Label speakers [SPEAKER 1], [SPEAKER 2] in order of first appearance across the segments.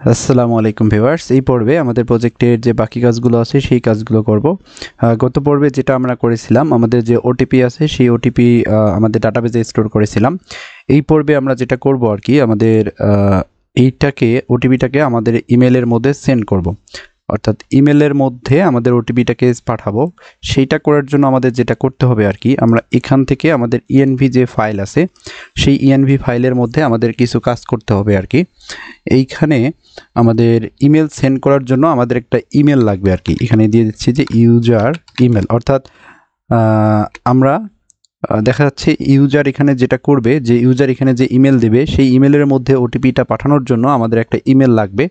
[SPEAKER 1] আসসালামু আলাইকুম ভিউয়ার্স, এই পর্বে আমাদের প্রজেক্টের যে বাকি কাজগুলো আছে সেই কাজগুলো করব। গত পর্বে যেটা আমরা করেছিলাম, আমাদের যে ওটিপি আছে সেই ওটিপি আমাদের ডাটাবেজে স্টোর করেছিলাম। এই পর্বে আমরা যেটা করব আর কি, আমাদের এইটাকে ওটিপিটাকে আমাদের ইমেলের মধ্যে সেন্ড করব। অর্থাৎ ইমেলের মধ্যে আমাদের ওটিপিটাকে পাঠাবো। সেইটা করার জন্য আমাদের যেটা করতে হবে আর কি, আমরা এখান থেকে আমাদের ইএনভি যে ফাইল আছে সেই ইএনভি ফাইলের মধ্যে আমাদের কিছু কাজ করতে হবে আর কি। এইখানে আমাদের ইমেল সেন্ড করার জন্য আমাদের একটা ইমেল লাগবে আর কি। এখানে দিয়ে দিচ্ছি যে ইউজার ইমেল, অর্থাৎ আমরা দেখা যাচ্ছে ইউজার এখানে যেটা করবে, যে ইউজার এখানে যে ইমেল দেবে সেই ইমেলের মধ্যে ওটিপিটা পাঠানোর জন্য আমাদের একটা ইমেল লাগবে।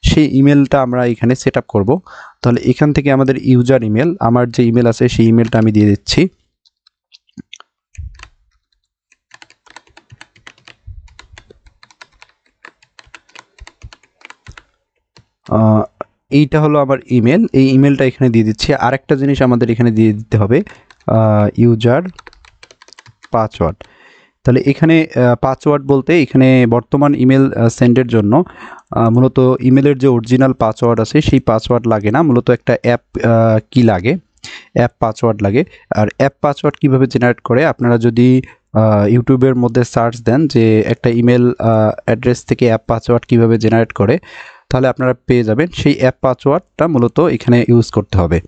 [SPEAKER 1] সেই ইমেলটা আমরা এখানে সেট আপ করবো। তাহলে এখান থেকে আমাদের ইউজার ইমেল, আমার যে ইমেল আছে সেই ইমেলটা আমি দিয়ে দিচ্ছি। এইটা হলো আমার ইমেল, এই ইমেলটা এখানে দিয়ে দিচ্ছি। আরেকটা জিনিস আমাদের এখানে দিয়ে দিতে হবে, ইউজার পাসওয়ার্ড। তাহলে এখানে পাসওয়ার্ড বলতে এখানে বর্তমান ইমেল সেন্ডের জন্য মূলত ইমেলের যে অরিজিনাল পাসওয়ার্ড আছে সেই পাসওয়ার্ড লাগে না, মূলত একটা অ্যাপ কি লাগে, অ্যাপ পাসওয়ার্ড লাগে। আর অ্যাপ পাসওয়ার্ড কিভাবে জেনারেট করে, আপনারা যদি ইউটিউবের মধ্যে সার্চ দেন যে একটা ইমেল অ্যাড্রেস থেকে অ্যাপ পাসওয়ার্ড কিভাবে জেনারেট করে, তাহলে আপনারা পেয়ে যাবেন। সেই অ্যাপ পাসওয়ার্ডটা মূলত এখানে ইউজ করতে হবে।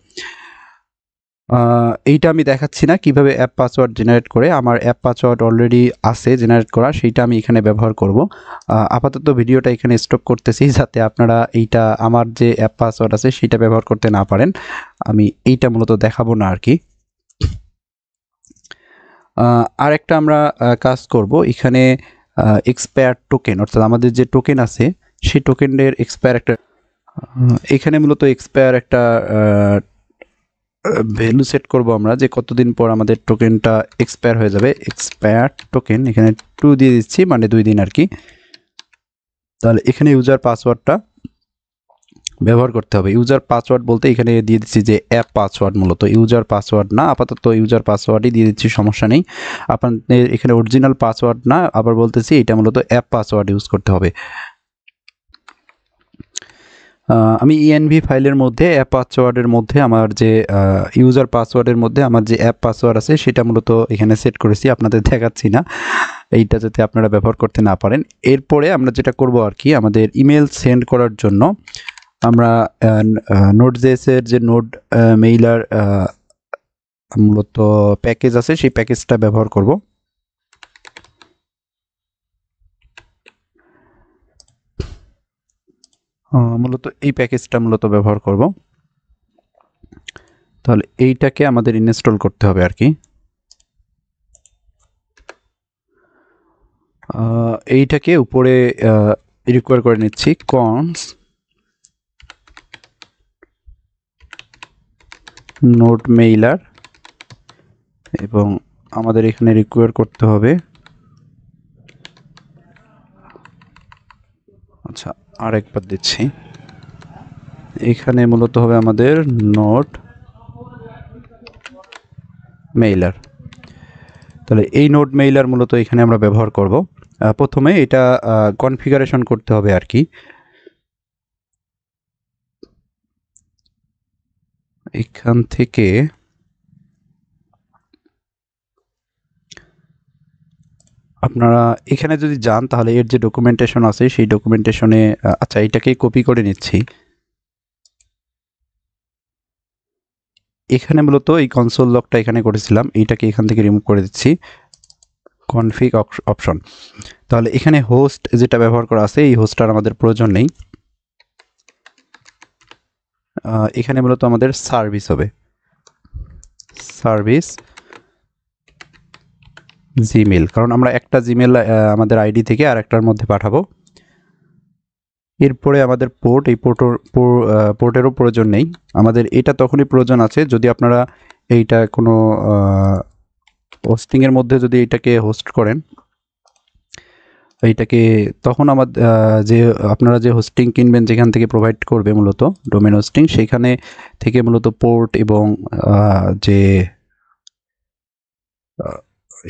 [SPEAKER 1] এইটা আমি দেখাচ্ছি না কিভাবে অ্যাপ পাসওয়ার্ড জেনারেট করে, আমার অ্যাপ পাসওয়ার্ড অলরেডি আছে জেনারেট করা, সেইটা আমি এখানে ব্যবহার করব। আপাতত ভিডিওটা এখানে স্টপ করতেছি যাতে আপনারা এইটা আমার যে অ্যাপ পাসওয়ার্ড আছে সেইটা ব্যবহার করতে না পারেন। আমি এইটা মূলত দেখাবো না আর কি। আরেকটা আমরা কাজ করব এখানে, এক্সপায়ার টোকেন, অর্থাৎ আমাদের যে টোকেন আছে সেই টোকেনের এক্সপায়ার একটা, এখানে মূলত এক্সপায়ার একটা ভ্যালু সেট করব আমরা, যে কতদিন পর আমাদের টোকেনটা এক্সপায়ার হয়ে যাবে। এক্সপায়ার টোকেন এখানে 2 দিয়ে দিচ্ছি, মানে 2 দিন আর কি। তাহলে এখানে ইউজার পাসওয়ার্ডটা ব্যবহার করতে হবে। ইউজার পাসওয়ার্ড বলতে এখানে দিয়ে দিচ্ছি যে অ্যাপ পাসওয়ার্ড, মূলত ইউজার পাসওয়ার্ড না, আপাতত ইউজার পাসওয়ার্ডই দিয়ে দিচ্ছি, সমস্যা নেই। আপনাদের এখানে অরিজিনাল পাসওয়ার্ড না, আবার বলতেছি এটা মূলত অ্যাপ পাসওয়ার্ড ইউজ করতে হবে। আমি ইএনভি ফাইলের মধ্যে অ্যাপ পাসওয়ার্ডের মধ্যে আমার যে ইউজার পাসওয়ার্ডের মধ্যে আমার যে অ্যাপ পাসওয়ার্ড আছে সেটা মূলত এখানে সেট করেছি, আপনাদের দেখাচ্ছি না, এইটা যাতে আপনারা ব্যবহার করতে না পারেন। এরপরে আমরা যেটা করব আর কি, আমাদের ইমেল সেন্ড করার জন্য আমরা নোড.js এর যে নোড মেইলার মূলত প্যাকেজ আছে সেই প্যাকেজটা ব্যবহার করব। মূলত এই প্যাকেজটা মূলত ব্যবহার করব। তাহলে এইটাকে আমাদের ইনস্টল করতে হবে আর কি। এইটাকে উপরে রিকোয়ার করে নিচ্ছি, কনস নোড মেইলার, এবং আমাদের এখানে রিকোয়ার করতে হবে, আচ্ছা আরেকবার দিচ্ছি, এখানে মূলত হবে আমাদের নোড মেইলার। তাহলে এই নোড মেইলার মূলত এখানে আমরা ব্যবহার করব। প্রথমে এটা কনফিগারেশন করতে হবে আর কি। এখান থেকে আপনারা এখানে যদি যান তাহলে এর যে ডকুমেন্টেশন আছে সেই ডকুমেন্টেশনে, আচ্ছা এটাকেই কপি করে নিচ্ছি। এখানে মূলত এই কনসোল লকটা এখানে করেছিলাম, এইটাকে এখান থেকে রিমুভ করে দিচ্ছি, কনফিগ অপশন। তাহলে এখানে হোস্ট যেটা ব্যবহার করা আছে এই হোস্টটার আমাদের প্রয়োজন নেই। এখানে মূলত আমাদের সার্ভিস হবে, সার্ভিস জিমেল, কারণ আমরা একটা জিমেল আমাদের আইডি থেকে আরেকটার মধ্যে পাঠাবো। এরপরে আমাদের পোর্ট, এই পোর্টেরও প্রয়োজন নেই আমাদের, এটা তখনই প্রয়োজন আছে যদি আপনারা এইটা কোনো হোস্টিংয়ের মধ্যে যদি এটাকে হোস্ট করেন, এইটাকে তখন আমার যে আপনারা যে হোস্টিং কিনবেন যেখান থেকে প্রোভাইড করবে মূলত ডোমেন হোস্টিং, সেখানে থেকে মূলত পোর্ট এবং যে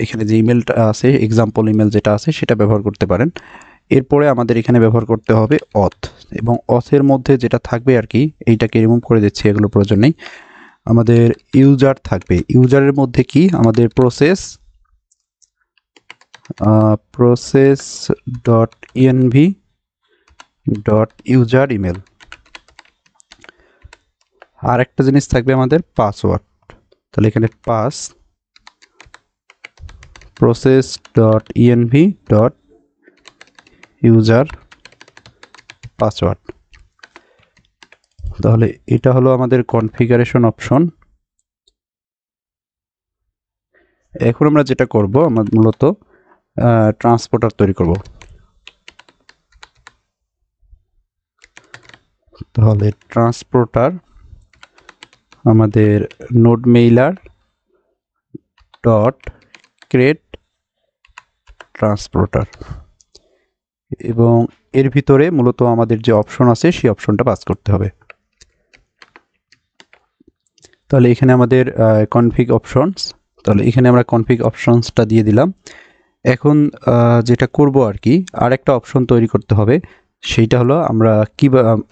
[SPEAKER 1] এখানে যে ইমেলটা আছে এক্সাম্পল ইমেল যেটা আছে সেটা ব্যবহার করতে পারেন। এরপরে আমাদের এখানে ব্যবহার করতে হবে অথ, এবং অথের মধ্যে যেটা থাকবে আর কি, এইটাকে রিমুভ করে দিচ্ছি, এগুলো প্রয়োজন নেই। আমাদের ইউজার থাকবে, ইউজারের মধ্যে কি আমাদের process dot ENV dot user email. আর একটা জিনিস থাকবে আমাদের পাসওয়ার্ড, তাহলে এখানে process dot ENV dot user password. তাহলে এটা হলো আমাদের কনফিগারেশন অপশন। এখন আমরা যেটা করব, আমরা মূলত ট্রান্সপোর্টার তৈরি করব। তাহলে ট্রান্সপোর্টার আমাদের node mailer dot create transporter, এবং এর ভিতরে মূলত আমাদের যে অপশন আছে সেই অপশনটা পাস করতে হবে। তাহলে এখানে আমাদের কনফিগ অপশনস, তাহলে এখানে আমরা কনফিগ অপশনসটা দিয়ে দিলাম। এখন যেটা করব আর কি, আর একটা অপশন তৈরি করতে হবে, সেইটা হলো আমরা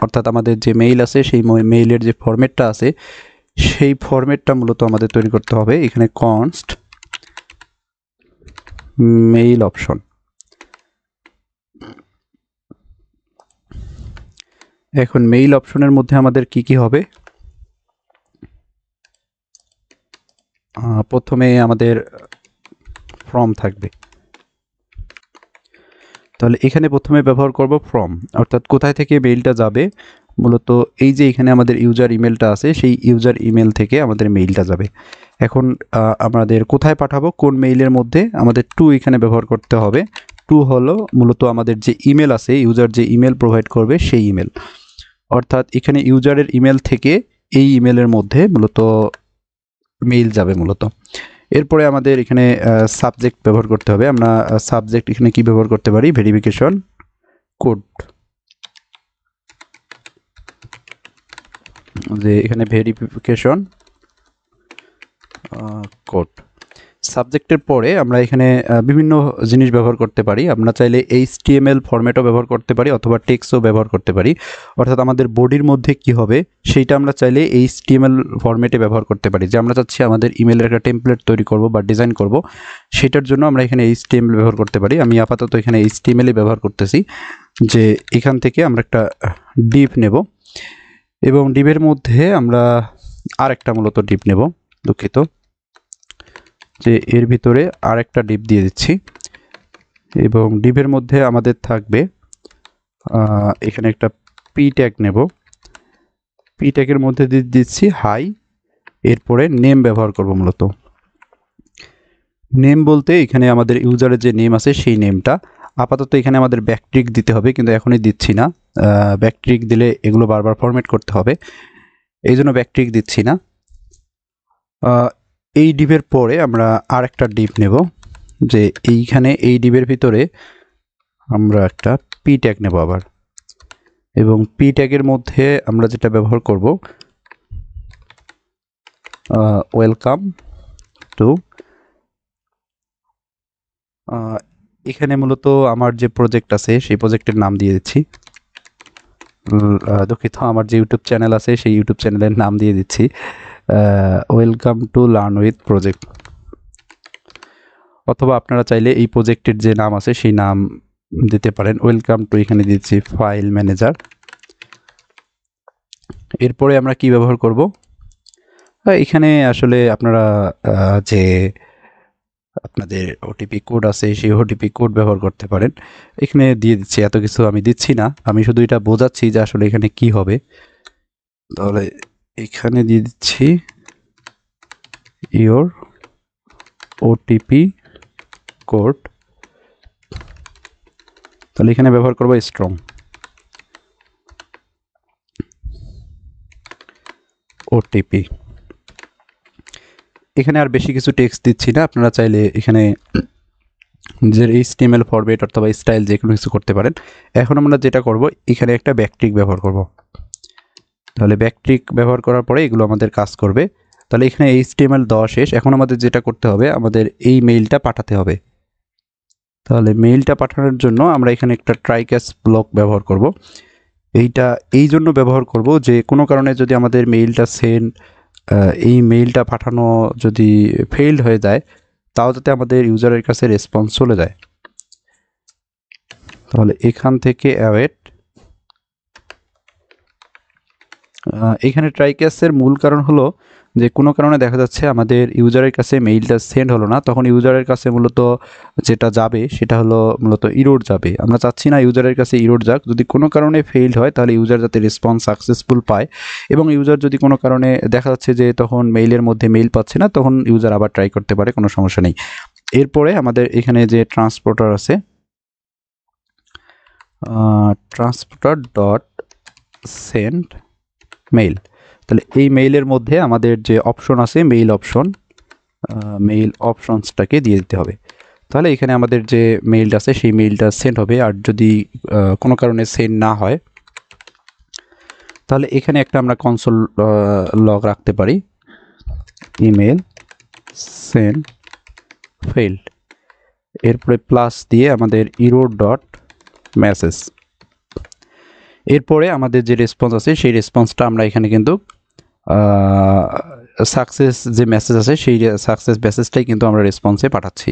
[SPEAKER 1] অর্থাৎ আমাদের যে মেইল আছে সেই মেইলের যে ফরম্যাটটা আছে সেই ফরম্যাটটা মূলত আমাদের তৈরি করতে হবে। এখানে কনস্ট মেইল অপশন, এখন মেইল অপশনের মধ্যে আমাদের কি হবে, প্রথমে আমাদের ফ্রম থাকবে। তাহলে এখানে প্রথমে ব্যবহার করব ফ্রম, অর্থাৎ কোথায় থেকে মেইলটা যাবে, মূলত এই যে এখানে আমাদের ইউজার ইমেলটা আছে সেই ইউজার ইমেল থেকে আমাদের মেইলটা যাবে। এখন আমাদের কোথায় পাঠাবো, কোন মেইলের মধ্যে, আমাদের টু এখানে ব্যবহার করতে হবে। টু হলো মূলত আমাদের যে ইমেল আছে, ইউজার যে ইমেল প্রোভাইড করবে সেই ইমেল, অর্থাৎ এখানে ইউজারের ইমেল থেকে এই ইমেলের মধ্যে মূলত মেইল যাবে মূলত। এরপরে আমাদের এখানে সাবজেক্ট ব্যবহার করতে হবে। আমরা সাবজেক্ট এখানে কি ব্যবহার করতে পারি, ভেরিফিকেশন কোড, যে এখানে ভেরিফিকেশন কোড। সাবজেক্টের পরে আমরা এখানে বিভিন্ন জিনিস ব্যবহার করতে পারি। আমরা চাইলে HTML ফরম্যাটও ব্যবহার করতে পারি অথবা টেক্সটও ব্যবহার করতে পারি, অর্থাৎ আমাদের বডির মধ্যে কি হবে সেইটা আমরা চাইলে HTML ফরম্যাটে ব্যবহার করতে পারি। যে আমরা চাচ্ছি আমাদের ইমেলের একটা টেমপ্লেট তৈরি করব বা ডিজাইন করব, সেটার জন্য আমরা এখানে HTML ব্যবহার করতে পারি। আমি আপাতত এখানে HTML ব্যবহার করতেছি, যে এখান থেকে আমরা একটা ডিভ নেব, এবং ডিভের মধ্যে আমরা আরেকটা মূলত ডিভ নেব, দুঃখিত, যে এর ভিতরে আরেকটা ডিভ দিয়ে দিচ্ছি, এবং ডিভের মধ্যে আমাদের থাকবে এখানে একটা পি ট্যাগ নেব, পি ট্যাগের মধ্যে দিয়ে দিচ্ছি হাই, এরপরে নেম ব্যবহার করব। মূলত নেম বলতে এখানে আমাদের ইউজারের যে নেম আছে সেই নেমটা, আপাতত এখানে আমাদের ব্যাকট্রিক দিতে হবে কিন্তু এখনই দিচ্ছি না, ব্যাকট্রিক দিলে এগুলো বারবার ফরম্যাট করতে হবে, এই জন্য ব্যাকট্রিক দিচ্ছি না। এই ডিভের পরে আমরা আরেকটা ডিভ নেব, যে এইখানে এই ডিভের ভিতরে আমরা একটা পি ট্যাগ নেব আবার, এবং পি ট্যাগের মধ্যে আমরা যেটা ব্যবহার করব, ওয়েলকাম টু, এখানে মূলত আমার যে প্রজেক্ট আছে সেই প্রজেক্টের নাম দিয়ে দিচ্ছি, দুঃখিত, আমার যে ইউটিউব চ্যানেল আছে সেই ইউটিউব চ্যানেলের নাম দিয়ে দিচ্ছি welcome to learn with project, অথবা আপনারা চাইলে এই প্রজেক্টের যে নাম আছে সেই নাম দিতে পারেন। ওয়েলকাম টু এখানে দিচ্ছি ফাইল ম্যানেজার। এরপরে আমরা কি ব্যবহার করব, এখানে আসলে আপনারা যে আপনাদের ওটিপি কোড আছে সেই ওটিপি কোড ব্যবহার করতে পারেন, এখানে দিয়ে দিচ্ছি, এত কিছু আমি দিচ্ছি না, আমি শুধু এটা বোঝাচ্ছি যে আসলে এখানে কি হবে। তাহলে এখানে দিয়ে দিচ্ছি ইওর ওটিপি কোড, তাহলে এখানে ব্যবহার করব স্ট্রং ওটিপি। এখানে আর বেশি কিছু টেক্সট দিচ্ছি না, আপনারা চাইলে এখানে নিজের HTML ফরম্যাট অথবা স্টাইল যে কোনো কিছু করতে পারেন। এখন আমরা যেটা করব, এখানে একটা ব্যাকট্রিক ব্যবহার করব, তাহলে ব্যাকট্রিক ব্যবহার করার পরে এগুলো আমাদের কাজ করবে। তাহলে এখানে HTML দেওয়া শেষ, এখন আমাদের যেটা করতে হবে, আমাদের এই মেইলটা পাঠাতে হবে। তাহলে মেইলটা পাঠানোর জন্য আমরা এখানে একটা ট্রাই ক্যাচ ব্লক ব্যবহার করব। এইটা এই জন্য ব্যবহার করব যে কোনো কারণে যদি আমাদের এই মেইলটা পাঠানো যদি ফেইল্ড হয়ে যায়, তাও যাতে আমাদের ইউজারের কাছে রেসপন্স চলে যায়। তাহলে এখান থেকে অ্যাওয়েট, এখানে ট্রাই ক্যাচের মূল কারণ হলো যে কোনো কারণে দেখা যাচ্ছে আমাদের ইউজারের কাছে মেইলটা সেন্ড হলো না, তখন ইউজারের কাছে মূলত যেটা যাবে সেটা হলো মূলত ইরোড যাবে। আমরা চাচ্ছি না ইউজারের কাছে ইরোড যাক। যদি কোনো কারণে ফেইল্ড হয় তাহলে ইউজার যাতে রেসপন্স সাকসেসফুল পায়, এবং ইউজার যদি কোনো কারণে দেখা যাচ্ছে যে তখন মেইলের মধ্যে মেইল পাচ্ছে না, তখন ইউজার আবার ট্রাই করতে পারে, কোনো সমস্যা নেই। এরপরে আমাদের এখানে যে ট্রান্সপোর্টার আছে, ট্রান্সপোর্টার ডট সেন্ড মেইল, তাহলে এই মেইলের মধ্যে আমাদের যে অপশন আছে মেইল অপশনসটাকে দিয়ে দিতে হবে। তাহলে এখানে আমাদের যে মেইলটা আছে সেই মেইলটা সেন্ড হবে। আর যদি কোনো কারণে সেন্ড না হয় তাহলে এখানে একটা আমরা কনসোল লগ রাখতে পারি, ইমেল সেন্ড ফেইল্ড, এরপরে প্লাস দিয়ে আমাদের ইরোর ডট মেসেজ। এরপরে আমাদের যে রেসপন্স আছে সেই রেসপন্সটা আমরা এখানে কিন্তু সাকসেস যে মেসেজ আছে সেই সাকসেস মেসেজটাই কিন্তু আমরা রেসপন্সে পাঠাচ্ছি।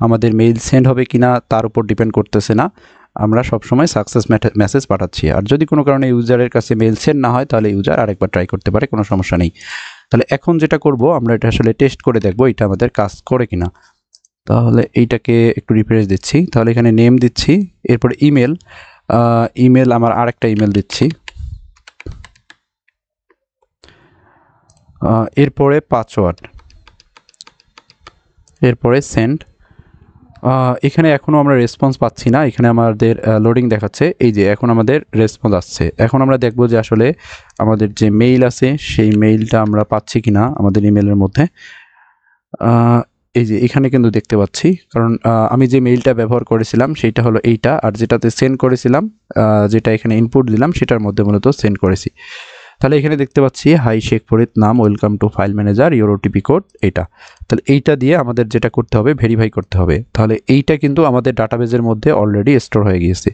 [SPEAKER 1] আমাদের মেইল সেন্ড হবে কিনা তার উপর ডিপেন্ড করতেছে না, আমরা সবসময় সাকসেস মেসেজ পাঠাচ্ছি। আর যদি কোনো কারণে ইউজারের কাছে মেইল সেন্ড না হয় তাহলে ইউজার আরেকবার ট্রাই করতে পারে, কোনো সমস্যা নেই। তাহলে এখন যেটা করব, আমরা এটা আসলে টেস্ট করে দেখব এটা আমাদের কাজ করে কিনা। তাহলে এইটাকে একটু রিফ্রেশ দিচ্ছি, তাহলে এখানে নেম দিচ্ছি, এরপরে ইমেল আমার আরেকটা ইমেল দিচ্ছি, এরপরে পাসওয়ার্ড, এরপরে সেন্ড। এখানে এখনও আমরা রেসপন্স পাচ্ছি না, এখানে আমাদের লোডিং দেখাচ্ছে। এই যে এখন আমাদের রেসপন্স আসছে। এখন আমরা দেখব যে আসলে আমাদের যে মেইল আছে সেই মেইলটা আমরা পাচ্ছি কিনা আমাদের ইমেলের মধ্যে। এই যে এখানে কিন্তু দেখতে পাচ্ছি, কারণ আমি যে মেইলটা ব্যবহার করেছিলাম সেইটা হলো এইটা, আর যেটাতে সেন্ড করেছিলাম, যেটা এখানে ইনপুট দিলাম সেটার মধ্যে মূলত সেন্ড করেছি। তাহলে এখানে দেখতে পাচ্ছি হাই শেখ ফরিদ নাম, welcome to file manager, your OTP code, এটা। তাহলে এইটা দিয়ে আমাদের যেটা করতে হবে ভেরিফাই করতে হবে। তাহলে এইটা কিন্তু আমাদের ডাটাবেজের মধ্যে অলরেডি স্টোর হয়ে গিয়েছে।